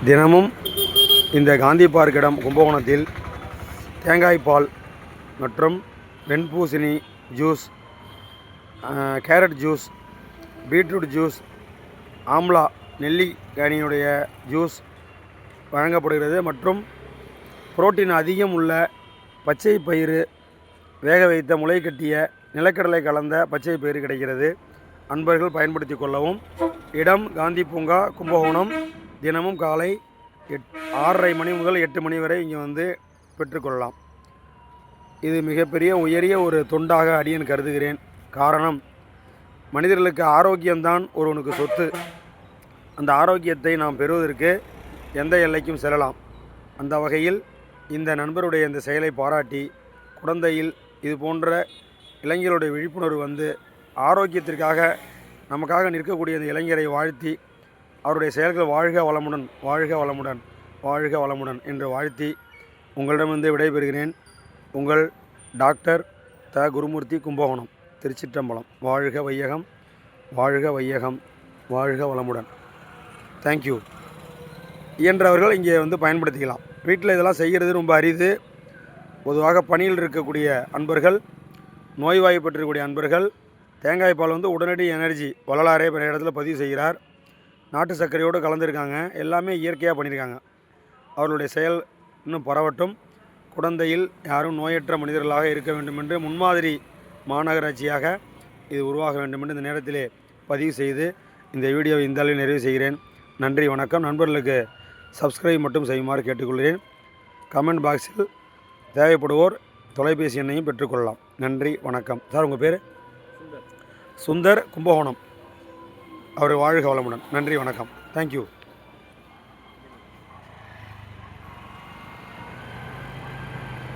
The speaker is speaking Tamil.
தினமும் இந்த காந்தி பார்க் இடம் கும்பகோணத்தில் தேங்காய் பால் மற்றும் வெண்பூசணி juice, carrot juice, beetroot juice, amla நெல்லிக்கனியுடைய ஜூஸ் வழங்கப்படுகிறது. மற்றும் புரோட்டீன் அதிகம் உள்ள பச்சை பயிறு, வேக வைத்த முளை கட்டிய நிலக்கடலை கலந்த பச்சை பயிறு கிடைக்கிறது. அன்பர்கள் பயன்படுத்தி கொள்ளவும். இடம் காந்தி பூங்கா, கும்பகோணம். தினமும் காலை 6:30 மணி முதல் 8 மணி வரை இங்கே வந்து பெற்றுக்கொள்ளலாம். இது மிகப்பெரிய உயரிய ஒரு தொண்டாக அடியேன் கருதுகிறேன். காரணம், மனிதர்களுக்கு ஆரோக்கியம்தான் ஒருவனுக்கு சொத்து. அந்த ஆரோக்கியத்தை நாம் பெறுவதற்கு எந்த எல்லைக்கும் செல்லலாம். அந்த வகையில் இந்த நண்பருடைய இந்த செயலை பாராட்டி, குடந்தையில் இது போன்ற இளைஞருடைய விழிப்புணர்வு வந்து ஆரோக்கியத்திற்காக நமக்காக நிற்கக்கூடிய இந்த இளைஞரை வாழ்த்தி, அவருடைய செயல்கள் வாழ்க வளமுடன், வாழ்க வளமுடன், வாழ்க வளமுடன் என்று வாழ்த்தி உங்களிடமிருந்து விடைபெறுகிறேன். உங்கள் டாக்டர் த. குருமூர்த்தி, கும்பகோணம், திருச்சிற்றம்பலம். வாழ்க வையகம், வாழ்க வையகம், வாழ்க வளமுடன். தேங்க்யூ. இயன்றவர்கள் இங்கே வந்து பயன்படுத்திக்கலாம். வீட்டில் இதெல்லாம் செய்கிறது ரொம்ப அரிது. பொதுவாக பணியில் இருக்கக்கூடிய அன்பர்கள், நோய்வாய்ப்பட்டிருக்கக்கூடிய அன்பர்கள் தேங்காய் பால் வந்து உடனடி எனர்ஜி வள்ளலாரே பிற இடத்துல பதிவு செய்கிறார். நாட்டு சர்க்கரையோடு கலந்துருக்காங்க. எல்லாமே இயற்கையாக பண்ணியிருக்காங்க. அவர்களுடைய செயல் இன்னும் பரவட்டும். குடந்தையில் யாரும் நோயற்ற மனிதர்களாக இருக்க வேண்டும் என்று முன்மாதிரி மாநகராட்சியாக இது உருவாக வேண்டும் என்று இந்த நேரத்திலே பதிவு செய்து இந்த வீடியோவை இந்த அளவில் நிறைவு செய்கிறேன். நன்றி, வணக்கம். நண்பர்களுக்கு சப்ஸ்கிரைப் மட்டும் செய்யுமாறு கேட்டுக்கொள்கிறேன். கமெண்ட் பாக்ஸில் தேவைப்படுவோர் தொலைபேசி எண்ணையும் பெற்றுக்கொள்ளலாம். நன்றி, வணக்கம். சார், உங்கள் பேர்? சுந்தர், கும்பகோணம். அவர் வாழ்க வளமுடன். நன்றி, வணக்கம். தேங்க்யூ.